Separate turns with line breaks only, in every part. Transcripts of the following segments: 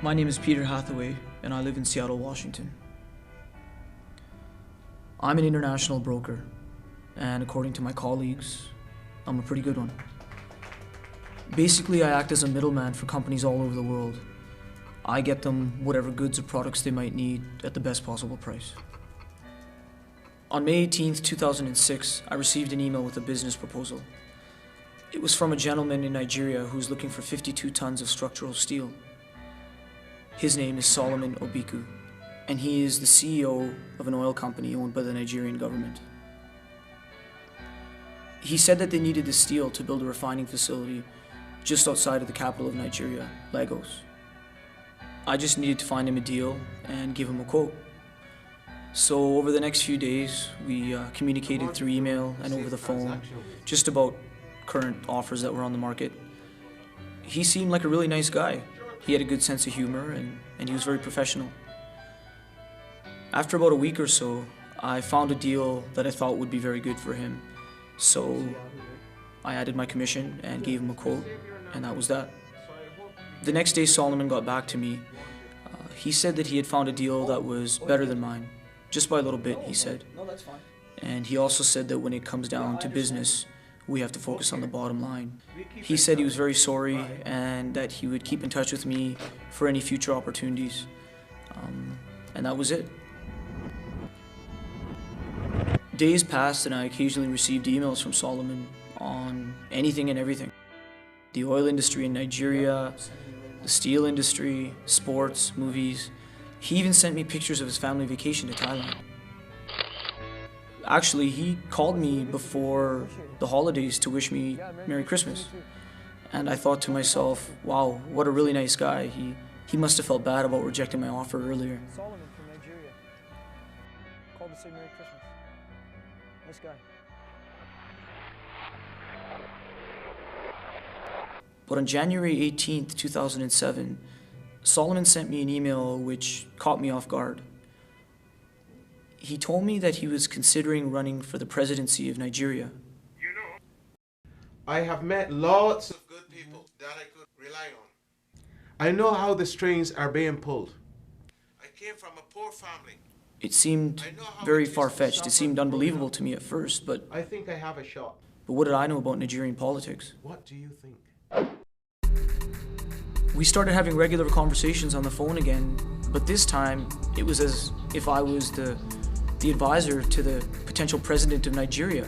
My name is Peter Hathaway, and I live in Seattle, Washington. I'm an international broker, and according to my colleagues, I'm a pretty good one. Basically, I act as a middleman for companies all over the world. I get them whatever goods or products they might need at the best possible price. On May 18th, 2006, I received an email with a business proposal. It was from a gentleman in Nigeria who's looking for 52 tons of structural steel. His name is Solomon Obiku, and he is the CEO of an oil company owned by the Nigerian government. He said that they needed the steel to build a refining facility just outside of the capital of Nigeria, Lagos. I just needed to find him a deal and give him a quote. So over the next few days, we communicated through email and over the phone just about current offers that were on the market. He seemed like a really nice guy. He had a good sense of humor and he was very professional. After about a week or so, I found a deal that I thought would be very good for him. So I added my commission and gave him a quote, and that was that. The next day, Solomon got back to me. He said that he had found a deal that was better than mine, just by a little bit, he said. And he also said that when it comes down to business, we have to focus on the bottom line. He said he was very sorry and that he would keep in touch with me for any future opportunities. And that was it. Days passed and I occasionally received emails from Solomon on anything and everything. The oil industry in Nigeria, the steel industry, sports, movies. He even sent me pictures of his family vacation to Thailand. Actually, he called me before the holidays to wish me Merry Christmas. And I thought to myself, wow, what a really nice guy. He must have felt bad about rejecting my offer earlier.
Solomon from Nigeria called to say Merry Christmas. Nice guy.
But on January 18th, 2007, Solomon sent me an email which caught me off guard. He told me that he was considering running for the presidency of Nigeria.
You know, I have met lots of good people that I could rely on. I know how the strings are being pulled. I came from a poor family.
It seemed very far-fetched. It seemed unbelievable to me at first, but
I think I have a shot.
what did I know about Nigerian politics?
What do you think?
We started having regular conversations on the phone again, but this time it was as if I was the advisor to the potential president of Nigeria.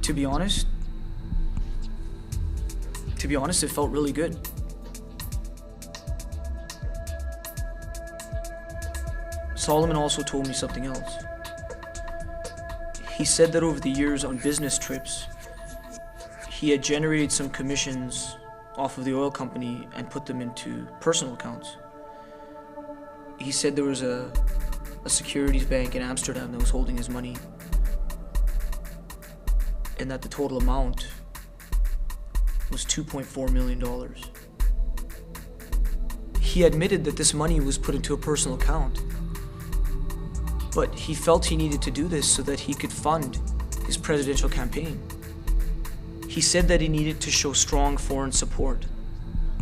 To be honest, it felt really good. Solomon also told me something else. He said that over the years on business trips, he had generated some commissions off of the oil company and put them into personal accounts. He said there was a securities bank in Amsterdam that was holding his money, and that the total amount was $2.4 million. He admitted that this money was put into a personal account, but he felt he needed to do this so that he could fund his presidential campaign. He said that he needed to show strong foreign support,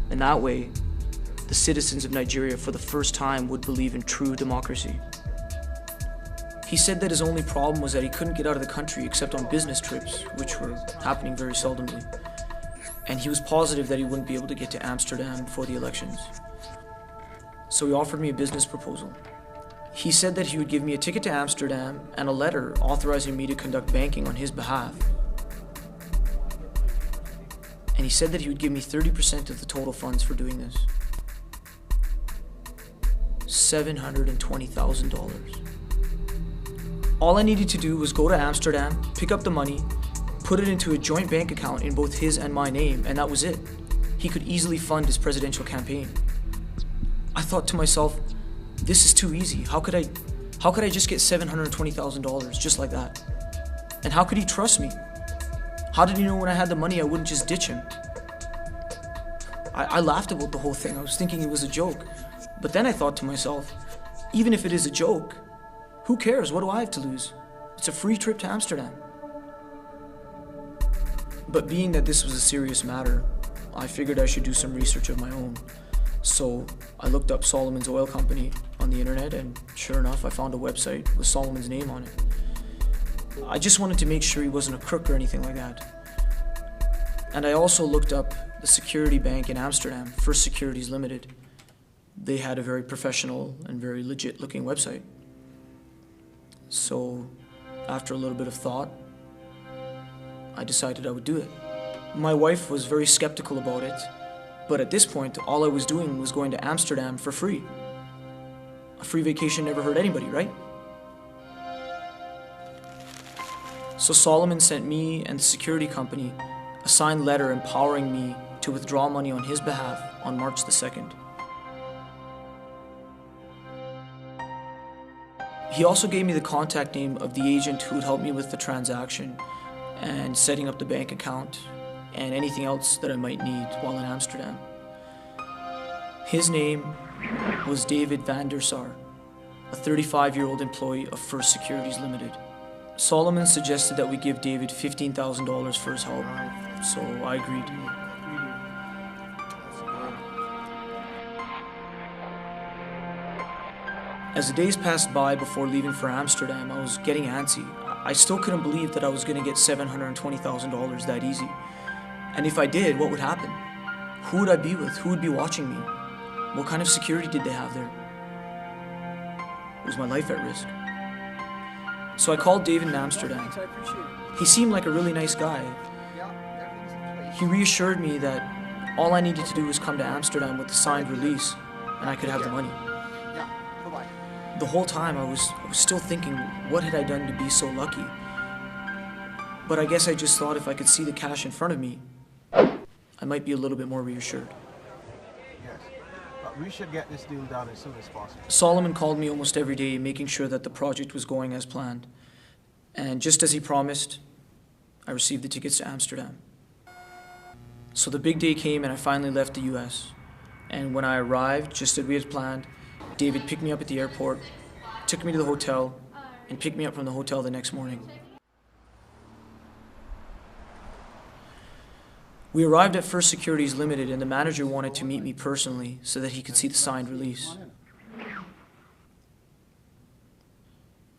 and that way, the citizens of Nigeria for the first time would believe in true democracy. He said that his only problem was that he couldn't get out of the country except on business trips, which were happening very seldomly. And he was positive that he wouldn't be able to get to Amsterdam before the elections. So he offered me a business proposal. He said that he would give me a ticket to Amsterdam and a letter authorizing me to conduct banking on his behalf. And he said that he would give me 30% of the total funds for doing this. $720,000. All I needed to do was go to Amsterdam, pick up the money, put it into a joint bank account in both his and my name, and that was it. He could easily fund his presidential campaign. I thought to myself, this is too easy. How could I just get $720,000 just like that? And how could he trust me? How did he know when I had the money I wouldn't just ditch him? I laughed about the whole thing. I was thinking it was a joke. But then I thought to myself, even if it is a joke, who cares? What do I have to lose? It's a free trip to Amsterdam. But being that this was a serious matter, I figured I should do some research of my own. So I looked up Solomon's Oil Company on the internet, and sure enough, I found a website with Solomon's name on it. I just wanted to make sure he wasn't a crook or anything like that. And I also looked up the security bank in Amsterdam, First Securities Limited. They had a very professional and very legit looking website. So after a little bit of thought, I decided I would do it. My wife was very skeptical about it, but at this point, all I was doing was going to Amsterdam for free. A free vacation never hurt anybody, right? So Solomon sent me and the security company a signed letter empowering me to withdraw money on his behalf on March the 2nd. He also gave me the contact name of the agent who would help me with the transaction and setting up the bank account and anything else that I might need while in Amsterdam. His name was David van der Sar, a 35-year-old employee of First Securities Limited. Solomon suggested that we give David $15,000 for his help, so I agreed. As the days passed by before leaving for Amsterdam, I was getting antsy. I still couldn't believe that I was going to get $720,000 that easy. And if I did, what would happen? Who would I be with? Who would be watching me? What kind of security did they have there? Was my life at risk? So I called David in Amsterdam. He seemed like a really nice guy. He reassured me that all I needed to do was come to Amsterdam with the signed release and I could have the money. The whole time I was still thinking, what had I done to be so lucky? But I guess I just thought if I could see the cash in front of me, I might be a little bit more reassured.
Yes, but we should get this deal done as soon as possible.
Solomon called me almost every day, making sure that the project was going as planned. And just as he promised, I received the tickets to Amsterdam. So the big day came and I finally left the US. And when I arrived, just as we had planned, David picked me up at the airport, took me to the hotel, and picked me up from the hotel the next morning. We arrived at First Securities Limited and the manager wanted to meet me personally so that he could see the signed release.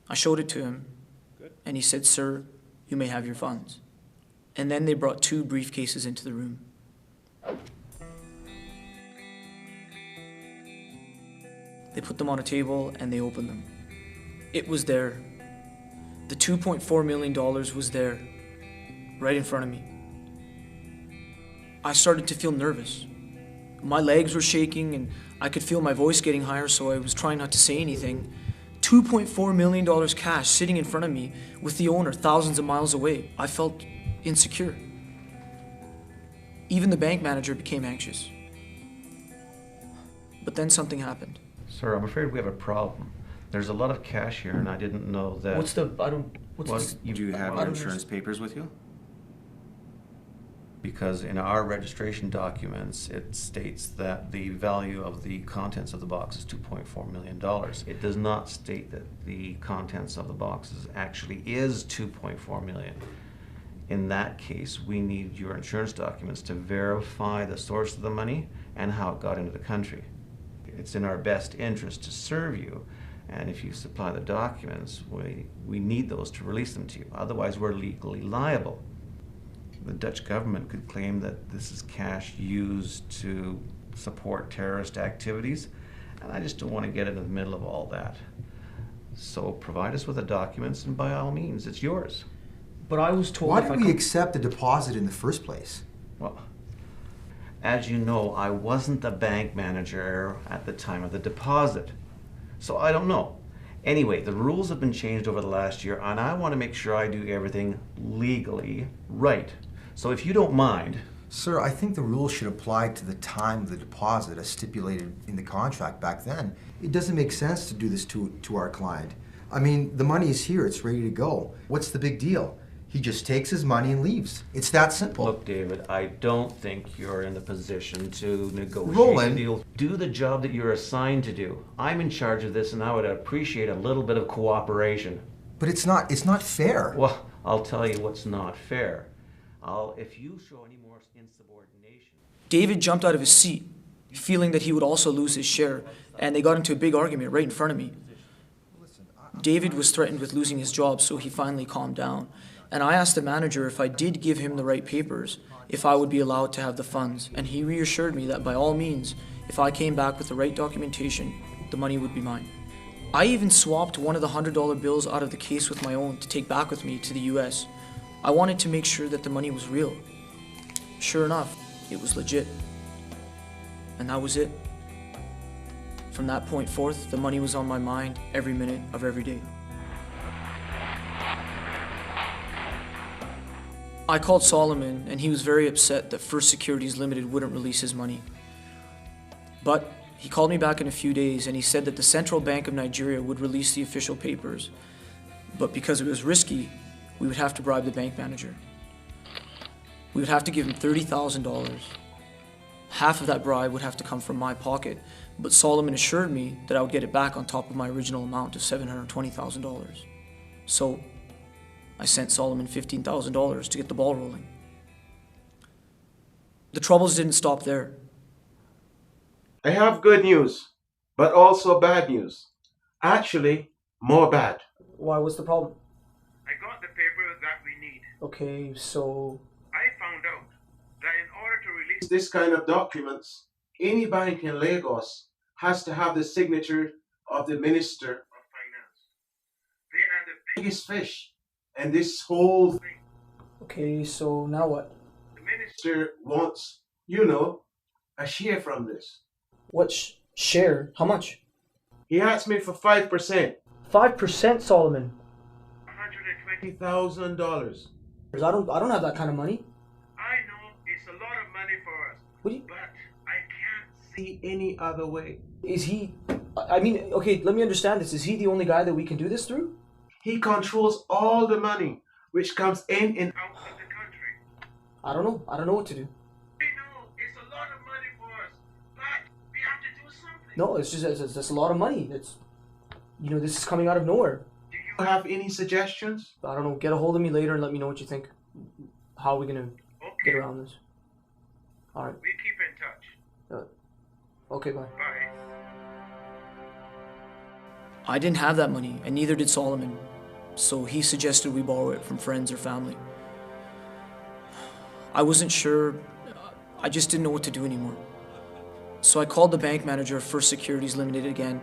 I showed it to him and he said, "Sir, you may have your funds." And then they brought 2 briefcases into the room. They put them on a table and they opened them. It was there. The $2.4 million was there, right in front of me. I started to feel nervous. My legs were shaking and I could feel my voice getting higher, so I was trying not to say anything. $2.4 million cash sitting in front of me with the owner thousands of miles away. I felt insecure. Even the bank manager became anxious. But then something happened.
Sir, I'm afraid we have a problem. There's a lot of cash here, and I didn't know that.
Do you have your insurance papers with you?
Because in our registration documents, it states that the value of the contents of the box is $2.4 million. It does not state that the contents of the boxes actually is $2.4 million. In that case, we need your insurance documents to verify the source of the money and how it got into the country. It's in our best interest to serve you, and if you supply the documents, we need those to release them to you. Otherwise, we're legally liable. The Dutch government could claim that this is cash used to support terrorist activities, and I just don't want to get into the middle of all that. So provide us with the documents, and by all means, it's yours.
But I was told
Why did we accept the deposit in the first place?
Well, as you know, I wasn't the bank manager at the time of the deposit, so I don't know. Anyway, the rules have been changed over the last year, and I want to make sure I do everything legally right. So if you don't mind...
Sir, I think the rules should apply to the time of the deposit as stipulated in the contract back then. It doesn't make sense to do this to our client. I mean, the money is here, it's ready to go. What's the big deal? He just takes his money and leaves. It's that simple.
Look, David, I don't think you're in the position to negotiate
Roland.
a deal. Do the job that you're assigned to do. I'm in charge of this, and I would appreciate a little bit of cooperation.
But it's not fair.
Well, I'll tell you what's not fair. If you show any more insubordination...
David jumped out of his seat. feeling that he would also lose his share, and they got into a big argument right in front of me. David was threatened with losing his job, so he finally calmed down. And I asked the manager if I did give him the right papers, if I would be allowed to have the funds, and he reassured me that by all means, if I came back with the right documentation, the money would be mine. I even swapped one of the $100 bills out of the case with my own to take back with me to the US. I wanted to make sure that the money was real. Sure enough, it was legit. And that was it. From that point forth, the money was on my mind every minute of every day. I called Solomon, and he was very upset that First Securities Limited wouldn't release his money. But he called me back in a few days, and he said that the Central Bank of Nigeria would release the official papers. But because it was risky, we would have to bribe the bank manager. We would have to give him $30,000. Half of that bribe would have to come from my pocket, but Solomon assured me that I would get it back on top of my original amount of $720,000. So I sent Solomon $15,000 to get the ball rolling. The troubles didn't stop there.
I have good news, but also bad news. Actually, more bad.
Why, what's the problem?
I got the papers that we need.
Okay, so...
I found out that in order to release this kind of documents, any bank in Lagos has to have the signature of the Minister of Finance. They are the biggest fish in this whole thing.
Okay, so now what?
The Minister wants, you know, a share from this.
What share? How much?
He asked me for 5%.
5%, Solomon.
$120,000.
I don't have that kind of money.
I know it's a lot of money for us,
What do you...
but I can't see any other way.
Is he... I mean, okay, let me understand this. Is he the only guy that we can do this through?
He controls all the money which comes in and out of the country.
I don't know. I don't know what to do.
I know it's a lot of money for us, but we have to do something.
No, it's just a lot of money. It's... You know, this is coming out of nowhere.
Do you have any suggestions?
I don't know. Get a hold of me later and let me know what you think. How are we gonna get around this? All right.
We keep in touch.
Okay, bye.
Bye.
I didn't have that money, and neither did Solomon. So he suggested we borrow it from friends or family. I wasn't sure. I just didn't know what to do anymore. So I called the bank manager of First Securities Limited again,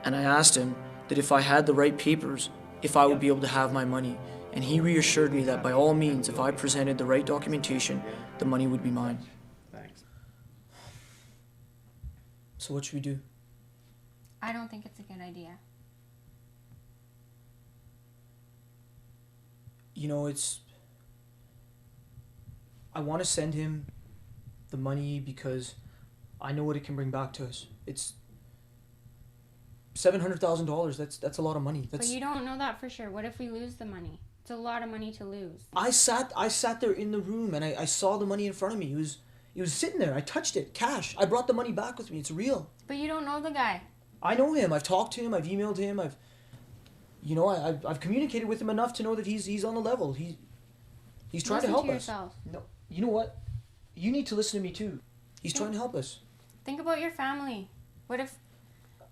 and I asked him that if I had the right papers, if I would be able to have my money. And he reassured me that by all means, if I presented the right documentation, the money would be mine.
Thanks.
So what should we do?
I don't think it's a good idea.
You know, I want to send him the money because I know what it can bring back to us. It's $700,000. That's a lot of money.
But you don't know that for sure. What if we lose the money? It's a lot of money to lose.
I sat there in the room and I saw the money in front of me. It was sitting there. I touched it, cash. I brought the money back with me. It's real.
But you don't know the guy.
I know him. I've talked to him. I've emailed him. I've communicated with him enough to know that he's on the level. He's trying to help us.
Yourself.
No, you know what? You need to listen to me too. He's trying to help us.
Think about your family. What if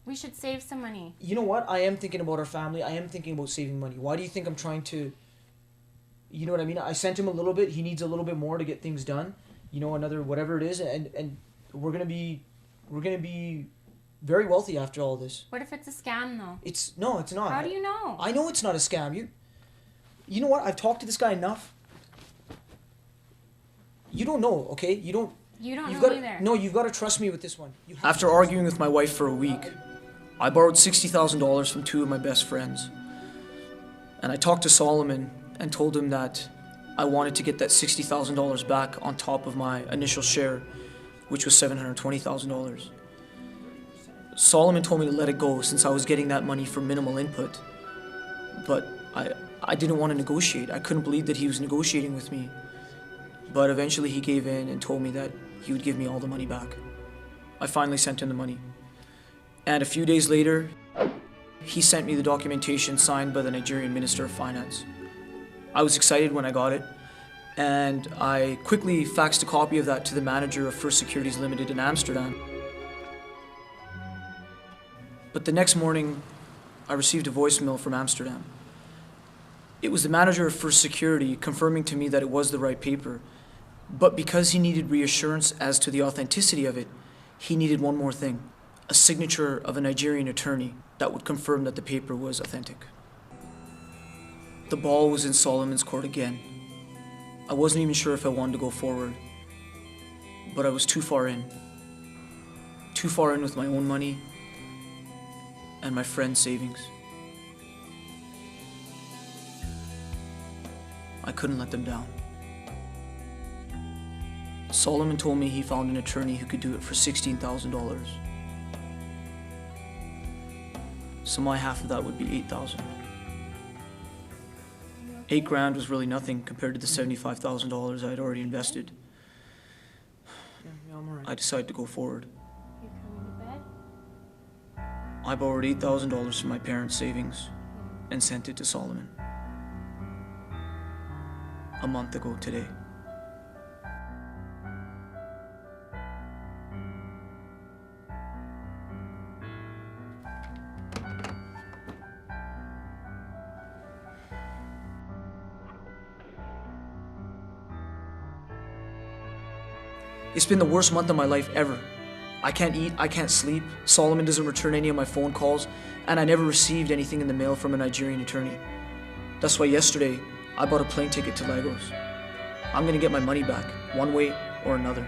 we should save some money?
You know what? I am thinking about our family. I am thinking about saving money. Why do you think I'm trying to... You know what I mean? I sent him a little bit. He needs a little bit more to get things done. You know, another whatever it is, and we're gonna be very wealthy after all this.
What if it's a scam though?
It's not.
How do you know?
I know it's not a scam. You know what? I've talked to this guy enough. You don't know, okay? You don't
know either.
No, you've got to trust me with this one. After arguing with my wife for a week, I borrowed $60,000 from two of my best friends. And I talked to Solomon and told him that I wanted to get that $60,000 back on top of my initial share, which was $720,000. Solomon told me to let it go since I was getting that money for minimal input. But I didn't want to negotiate. I couldn't believe that he was negotiating with me. But eventually he gave in and told me that he would give me all the money back. I finally sent him the money. And a few days later, he sent me the documentation signed by the Nigerian Minister of Finance. I was excited when I got it, and I quickly faxed a copy of that to the manager of First Securities Limited in Amsterdam. But the next morning, I received a voicemail from Amsterdam. It was the manager of First Security confirming to me that it was the right paper, but because he needed reassurance as to the authenticity of it, he needed one more thing, a signature of a Nigerian attorney that would confirm that the paper was authentic. The ball was in Solomon's court again. I wasn't even sure if I wanted to go forward, but I was too far in. Too far in with my own money and my friend's savings. I couldn't let them down. Solomon told me he found an attorney who could do it for $16,000. So my half of that would be $8,000. $8,000 was really nothing compared to the $75,000 I had already invested.
Yeah, I'm alright.
I decided to go forward.
You coming to bed?
I borrowed $8,000 from my parents' savings and sent it to Solomon. A month ago today. It's been the worst month of my life ever. I can't eat, I can't sleep, Solomon doesn't return any of my phone calls, and I never received anything in the mail from a Nigerian attorney. That's why yesterday, I bought a plane ticket to Lagos. I'm gonna get my money back, one way or another.